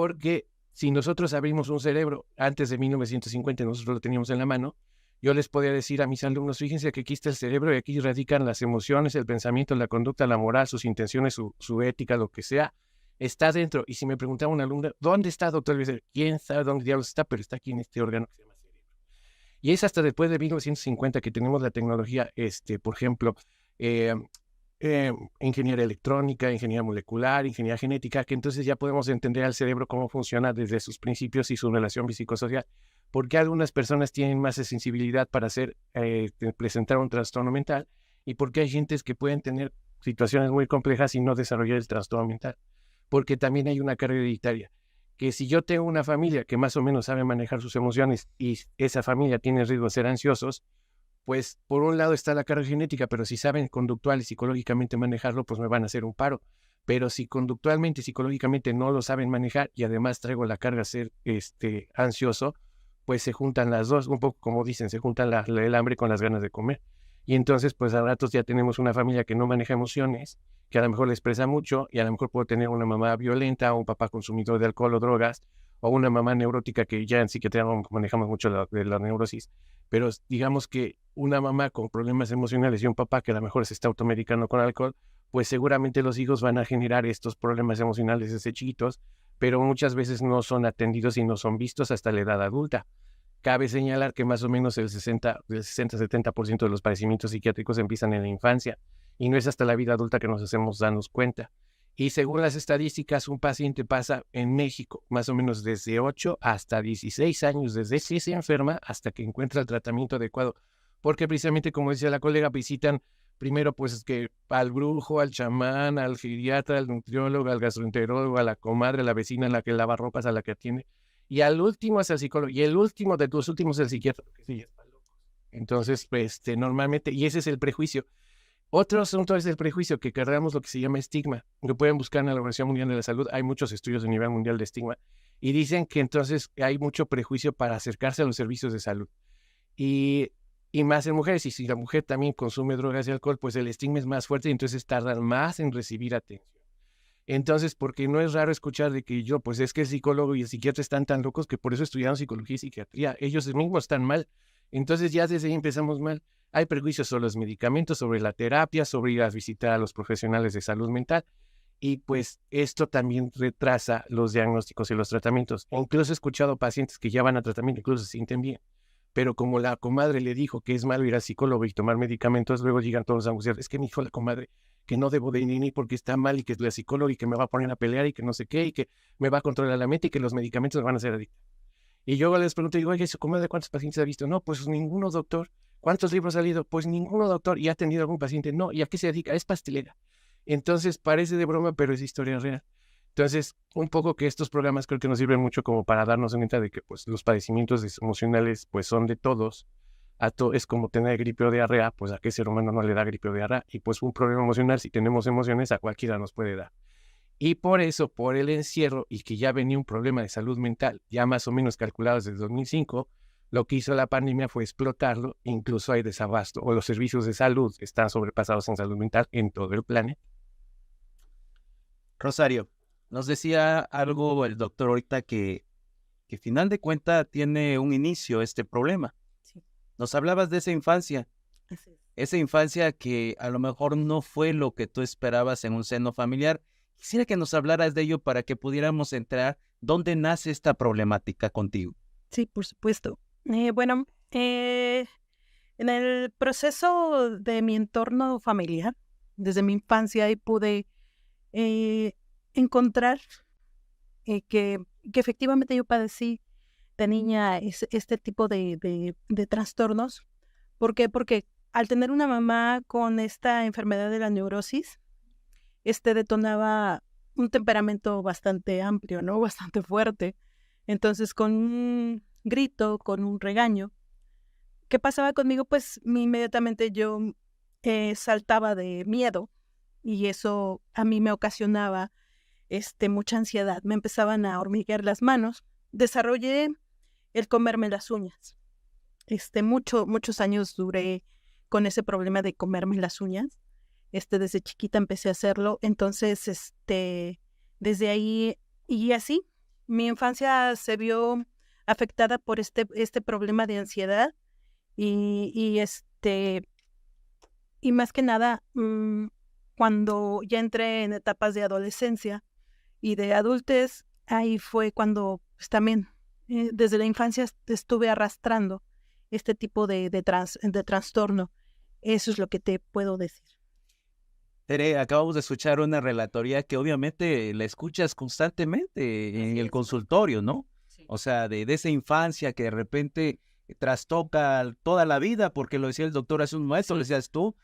porque si nosotros abrimos un cerebro antes de 1950, nosotros lo teníamos en la mano, yo les podía decir a mis alumnos, fíjense que aquí está el cerebro y aquí radican las emociones, el pensamiento, la conducta, la moral, sus intenciones, su ética, lo que sea, está dentro. Y si me preguntaba un alumno, ¿dónde está, doctor? Yo decía, ¿quién sabe dónde diablos está? Pero está aquí en este órgano que se llama cerebro. Y es hasta después de 1950 que tenemos la tecnología, por ejemplo, eh, ingeniería electrónica, ingeniería molecular, ingeniería genética, que entonces ya podemos entender al cerebro cómo funciona desde sus principios y su relación psicosocial. ¿Por qué algunas personas tienen más sensibilidad para presentar un trastorno mental? ¿Y por qué hay gentes que pueden tener situaciones muy complejas y no desarrollar el trastorno mental? Porque también hay una carga hereditaria. Que si yo tengo una familia que más o menos sabe manejar sus emociones y esa familia tiene riesgo de ser ansiosos, pues por un lado está la carga genética, pero si saben conductual y psicológicamente manejarlo, pues me van a hacer un paro. Pero si conductualmente y psicológicamente no lo saben manejar y además traigo la carga a ser ansioso, pues se juntan las dos, un poco como dicen, se juntan el hambre con las ganas de comer. Y entonces, pues a ratos ya tenemos una familia que no maneja emociones, que a lo mejor le expresa mucho, y a lo mejor puedo tener una mamá violenta, o un papá consumidor de alcohol o drogas, o una mamá neurótica, que ya en psiquiatría manejamos mucho de la neurosis, pero digamos que una mamá con problemas emocionales y un papá que a lo mejor se está automedicando con alcohol, pues seguramente los hijos van a generar estos problemas emocionales desde chiquitos, pero muchas veces no son atendidos y no son vistos hasta la edad adulta. Cabe señalar que más o menos el 60-70% de los padecimientos psiquiátricos empiezan en la infancia y no es hasta la vida adulta que nos hacemos darnos cuenta. Y según las estadísticas, un paciente pasa en México más o menos desde 8 hasta 16 años, desde que se enferma hasta que encuentra el tratamiento adecuado. Porque precisamente, como decía la colega, visitan primero pues que al brujo, al chamán, al geriatra, al nutriólogo, al gastroenterólogo, a la comadre, a la vecina, a la que lava ropas, a la que atiende. Y al último es el psicólogo. Y el último de los últimos es el psiquiatra. Sí, es para locos. Entonces, normalmente, y ese es el prejuicio. Otro asunto es el prejuicio, que cargamos lo que se llama estigma. Lo pueden buscar en la Organización Mundial de la Salud. Hay muchos estudios a nivel mundial de estigma. Y dicen que entonces hay mucho prejuicio para acercarse a los servicios de salud. Y más en mujeres. Y si la mujer también consume drogas y alcohol, pues el estigma es más fuerte y entonces tardan más en recibir atención. Entonces, porque no es raro escuchar de que pues es que el psicólogo y el psiquiatra están tan locos que por eso estudiaron psicología y psiquiatría. Ellos mismos están mal. Entonces ya desde ahí empezamos mal. Hay prejuicios sobre los medicamentos, sobre la terapia, sobre ir a visitar a los profesionales de salud mental. Y pues esto también retrasa los diagnósticos y los tratamientos. Incluso he escuchado pacientes que ya van a tratamiento, incluso se sienten bien. Pero como la comadre le dijo que es malo ir al psicólogo y tomar medicamentos, luego llegan todos angustiados. Es que me dijo la comadre que no debo de ir porque está mal y que es la psicóloga y que me va a poner a pelear y que no sé qué y que me va a controlar la mente y que los medicamentos me van a hacer adicto. Y yo les pregunto, digo, oye, ¿su comadre cuántos pacientes ha visto? No, pues ninguno, doctor. ¿Cuántos libros ha leído? Pues ninguno, doctor. ¿Y ha atendido algún paciente? No. ¿Y a qué se dedica? Es pastelera. Entonces parece de broma, pero es historia real. Entonces, un poco que estos programas creo que nos sirven mucho como para darnos cuenta de que pues los padecimientos emocionales pues son de todos. Es como tener gripe o diarrea, pues a qué ser humano no le da gripe o diarrea. Y pues un problema emocional, si tenemos emociones, a cualquiera nos puede dar. Y por eso, por el encierro y que ya venía un problema de salud mental, ya más o menos calculado desde 2005, lo que hizo la pandemia fue explotarlo. Incluso hay desabasto, o los servicios de salud están sobrepasados en salud mental en todo el planeta. Rosario, nos decía algo el doctor ahorita que final de cuentas tiene un inicio este problema. Sí. Nos hablabas de esa infancia. Así es. Esa infancia que a lo mejor no fue lo que tú esperabas en un seno familiar. Quisiera que nos hablaras de ello para que pudiéramos entrar dónde nace esta problemática contigo. Sí, por supuesto. Bueno, en el proceso de mi entorno familiar, desde mi infancia, ahí pude encontrar que efectivamente yo padecí de niña este tipo de trastornos. ¿Por qué? Porque al tener una mamá con esta enfermedad de la neurosis, detonaba un temperamento bastante amplio, ¿no? Bastante fuerte. Entonces, con un grito, con un regaño, ¿qué pasaba conmigo? Pues inmediatamente yo saltaba de miedo y eso a mí me ocasionaba mucha ansiedad. Me empezaban a hormiguear las manos. Desarrollé el comerme las uñas. Muchos años duré con ese problema de comerme las uñas. Desde chiquita empecé a hacerlo. Entonces, desde ahí y así, mi infancia se vio afectada por este problema de ansiedad y y más que nada, cuando ya entré en etapas de adolescencia y de adultez, ahí fue cuando pues, también desde la infancia estuve arrastrando este tipo de trastorno. Eso es lo que te puedo decir. Tere, acabamos de escuchar una relatoría que obviamente la escuchas constantemente en el consultorio, ¿no? Sí. O sea, de esa infancia que de repente trastoca toda la vida, porque lo decía el doctor hace un momento, lo decías tú,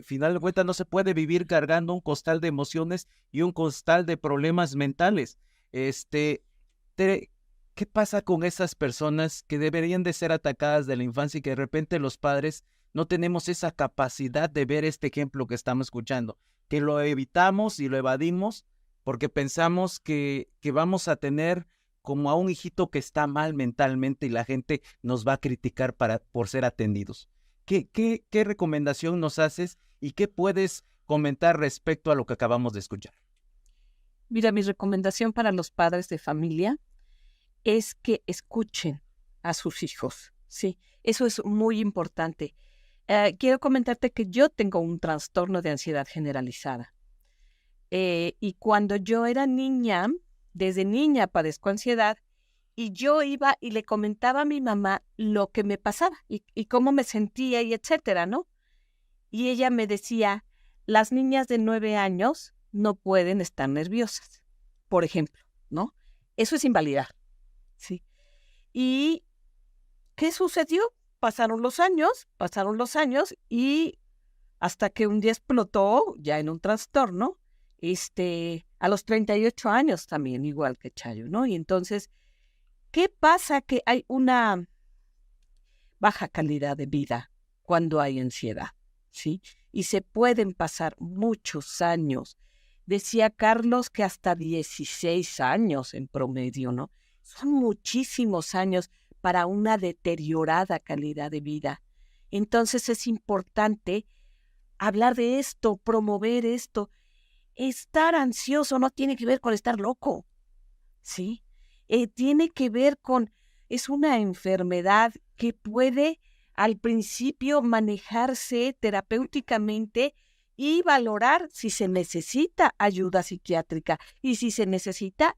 final de cuentas no se puede vivir cargando un costal de emociones y un costal de problemas mentales. Tere, ¿qué pasa con esas personas que deberían de ser atacadas de la infancia y que de repente los padres no tenemos esa capacidad de ver este ejemplo que estamos escuchando, que lo evitamos y lo evadimos porque pensamos que vamos a tener como a un hijito que está mal mentalmente y la gente nos va a criticar por ser atendidos? ¿Qué recomendación nos haces y qué puedes comentar respecto a lo que acabamos de escuchar? Mira, mi recomendación para los padres de familia es que escuchen a sus hijos, ¿sí? Eso es muy importante. Quiero comentarte que yo tengo un trastorno de ansiedad generalizada. Y cuando yo era niña, desde niña padezco ansiedad, y yo iba y le comentaba a mi mamá lo que me pasaba y cómo me sentía y etcétera, ¿no? Y ella me decía, las niñas de 9 años no pueden estar nerviosas, por ejemplo, ¿no? Eso es invalidar, ¿sí? ¿Y qué sucedió? Pasaron los años y hasta que un día explotó ya en un trastorno, a los 38 años también, igual que Chayo, ¿no? Y entonces, ¿qué pasa? Que hay una baja calidad de vida cuando hay ansiedad, ¿sí? Y se pueden pasar muchos años. Decía Carlos que hasta 16 años en promedio, ¿no? Son muchísimos años para una deteriorada calidad de vida. Entonces es importante hablar de esto, promover esto. Estar ansioso no tiene que ver con estar loco, ¿sí? Tiene que ver con, es una enfermedad que puede al principio manejarse terapéuticamente y valorar si se necesita ayuda psiquiátrica y si se necesita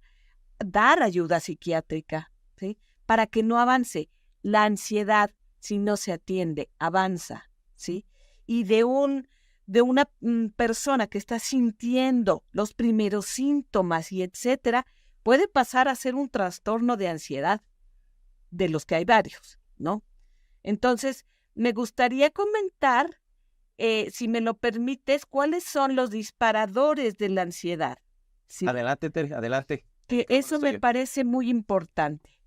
dar ayuda psiquiátrica, ¿sí? Para que no avance. La ansiedad, si no se atiende, avanza, ¿sí? Y de una persona que está sintiendo los primeros síntomas y etcétera, puede pasar a ser un trastorno de ansiedad, de los que hay varios, ¿no? Entonces, me gustaría comentar, si me lo permites, cuáles son los disparadores de la ansiedad, ¿sí? Adelante, Tere, adelante. Que eso me parece muy importante.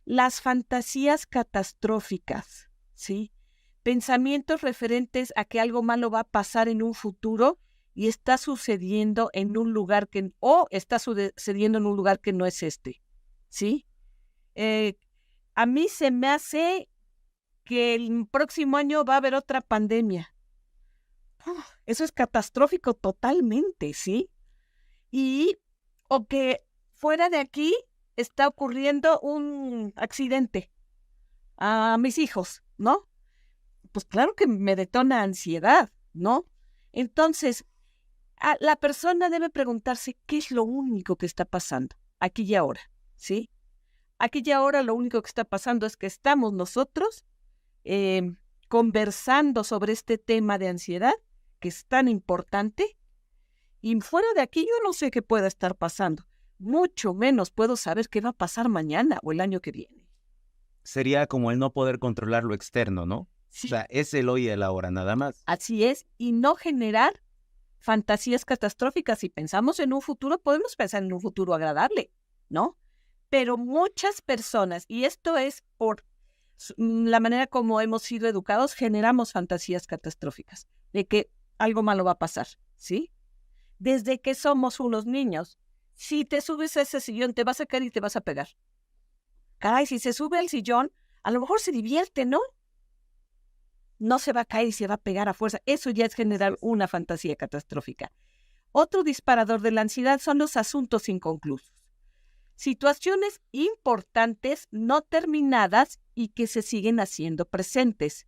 Las fantasías catastróficas, ¿sí? Pensamientos referentes a que algo malo va a pasar en un futuro y está sucediendo en un lugar está sucediendo en un lugar que no es ¿sí? A mí se me hace que el próximo año va a haber otra pandemia. Eso es catastrófico totalmente, ¿sí? O que fuera de aquí está ocurriendo un accidente a mis hijos, ¿no? Pues claro que me detona ansiedad, ¿no? Entonces, la persona debe preguntarse qué es lo único que está pasando aquí y ahora, ¿sí? Aquí y ahora lo único que está pasando es que estamos nosotros conversando sobre este tema de ansiedad, que es tan importante, y fuera de aquí yo no sé qué pueda estar pasando. Mucho menos puedo saber qué va a pasar mañana o el año que viene. Sería como el no poder controlar lo externo, ¿no? Sí. O sea, es el hoy y el ahora, nada más. Así es, y no generar fantasías catastróficas. Si pensamos en un futuro, podemos pensar en un futuro agradable, ¿no? Pero muchas personas, y esto es por la manera como hemos sido educados, generamos fantasías catastróficas de que algo malo va a pasar, ¿sí? Desde que somos unos niños, si te subes a ese sillón, te vas a caer y te vas a pegar. Caray, si se sube al sillón, a lo mejor se divierte, ¿no? No se va a caer y se va a pegar a fuerza. Eso ya es generar una fantasía catastrófica. Otro disparador de la ansiedad son los asuntos inconclusos. situaciones importantes no terminadas y que se siguen haciendo presentes.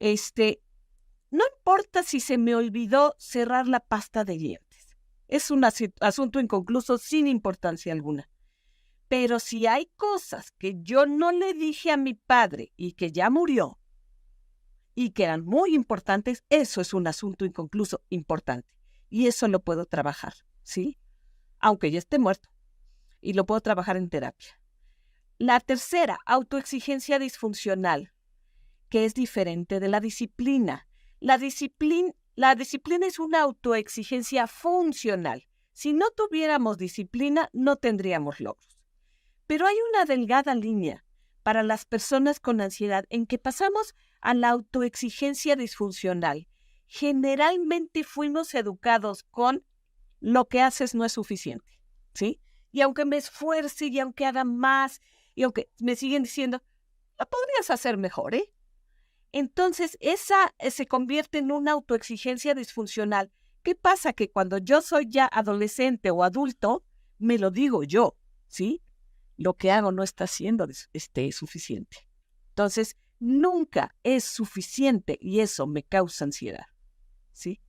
No importa si se me olvidó cerrar la pasta de dientes. Es un asunto inconcluso sin importancia alguna. Pero si hay cosas que yo no le dije a mi padre y que ya murió y que eran muy importantes, eso es un asunto inconcluso importante. Y eso lo puedo trabajar, ¿sí? Aunque ya esté muerto. Y lo puedo trabajar en terapia. La tercera, autoexigencia disfuncional, que es diferente de la disciplina. La disciplina es una autoexigencia funcional. Si no tuviéramos disciplina, no tendríamos logros. Pero hay una delgada línea para las personas con ansiedad en que pasamos a la autoexigencia disfuncional. Generalmente fuimos educados con lo que haces no es suficiente, ¿sí? Y aunque me esfuerce y aunque haga más y aunque me siguen diciendo, lo podrías hacer mejor, ¿eh? Entonces, esa se convierte en una autoexigencia disfuncional. ¿Qué pasa? Que cuando yo soy ya adolescente o adulto, me lo digo yo, ¿sí? Lo que hago no está siendo suficiente. Entonces, nunca es suficiente y eso me causa ansiedad, ¿sí?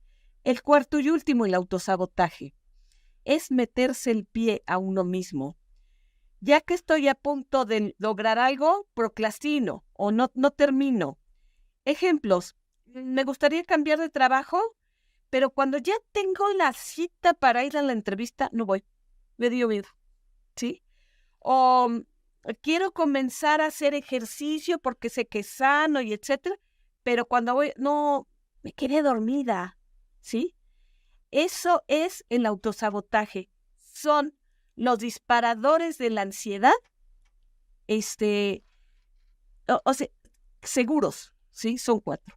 El cuarto y último, el autosabotaje, es meterse el pie a uno mismo. Ya que estoy a punto de lograr algo, procrastino o no termino. Ejemplos, me gustaría cambiar de trabajo, pero cuando ya tengo la cita para ir a la entrevista, no voy. Me dio miedo, ¿sí? O quiero comenzar a hacer ejercicio porque sé que es sano y etcétera, pero cuando voy, no, me quedé dormida, ¿sí? Eso es el autosabotaje. Son los disparadores de la ansiedad, o sea, seguros, ¿sí? Son 4.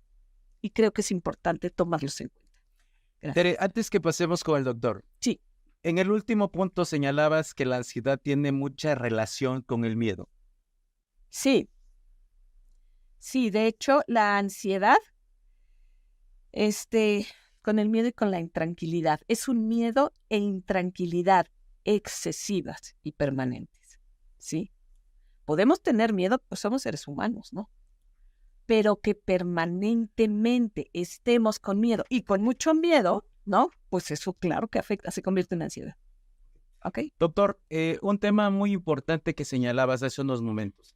Y creo que es importante tomarlos en cuenta. Gracias. Tere, antes que pasemos con el doctor. Sí. En el último punto señalabas que la ansiedad tiene mucha relación con el miedo. Sí. Sí, de hecho, la ansiedad, con el miedo y con la intranquilidad, es un miedo e intranquilidad excesivas y permanentes, ¿sí? Podemos tener miedo, pues somos seres humanos, ¿no? Pero que permanentemente estemos con miedo y con mucho miedo, ¿no? Pues eso claro que afecta, se convierte en ansiedad. ¿Ok? Doctor, un tema muy importante que señalabas hace unos momentos.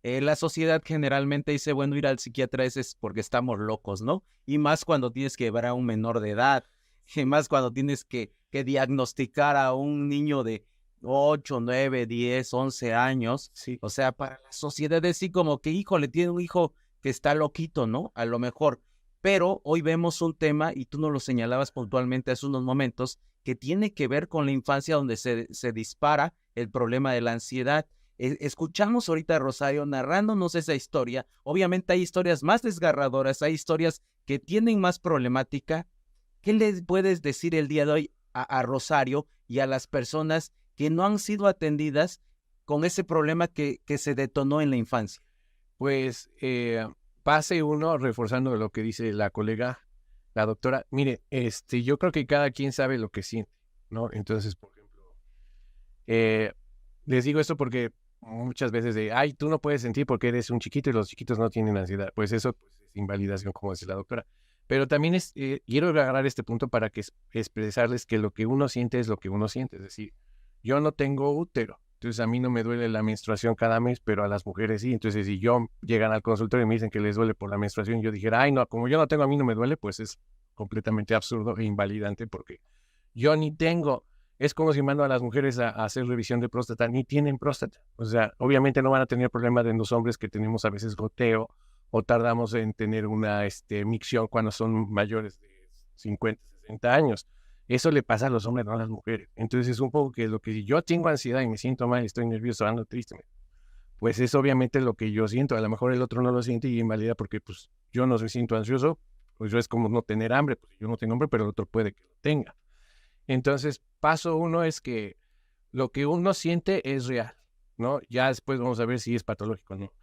La sociedad generalmente dice, bueno, ir al psiquiatra es porque estamos locos, ¿no? Y más cuando tienes que llevar a un menor de edad, y más cuando tienes que diagnosticar a un niño de 8, 9, 10, 11 años. Sí. O sea, para la sociedad es así como que, híjole, tiene un hijo que está loquito, ¿no? A lo mejor. Pero hoy vemos un tema, y tú nos lo señalabas puntualmente hace unos momentos, que tiene que ver con la infancia donde se dispara el problema de la ansiedad. Escuchamos ahorita a Rosario narrándonos esa historia. Obviamente hay historias más desgarradoras, hay historias que tienen más problemática. ¿Qué les puedes decir el día de hoy a Rosario y a las personas que no han sido atendidas con ese problema que se detonó en la infancia? Pues pase uno, reforzando lo que dice la colega, la doctora. Mire, yo creo que cada quien sabe lo que siente, ¿no? Entonces, por ejemplo, les digo esto porque muchas veces tú no puedes sentir porque eres un chiquito y los chiquitos no tienen ansiedad. Pues eso pues, es invalidación, como dice la doctora. Pero también quiero agarrar este punto para expresarles que lo que uno siente es lo que uno siente. Es decir, yo no tengo útero, entonces a mí no me duele la menstruación cada mes, pero a las mujeres sí. Entonces si llegan al consultorio y me dicen que les duele por la menstruación, yo dijera, ay no, como yo no tengo, a mí no me duele, pues es completamente absurdo e invalidante porque yo ni tengo. Es como si mando a las mujeres a hacer revisión de próstata, ni tienen próstata. O sea, obviamente no van a tener problemas de los hombres que tenemos a veces goteo o tardamos en tener una micción cuando son mayores de 50, 60 años. Eso le pasa a los hombres, no a las mujeres. Entonces es un poco que lo que yo tengo ansiedad y me siento mal, estoy nervioso, ando triste, pues es obviamente lo que yo siento. A lo mejor el otro no lo siente y invalida porque pues yo no me siento ansioso, pues yo es como no tener hambre, pues yo no tengo hambre, pero el otro puede que lo tenga. Entonces, paso uno es que lo que uno siente es real, ¿no? Ya después vamos a ver si es patológico o no.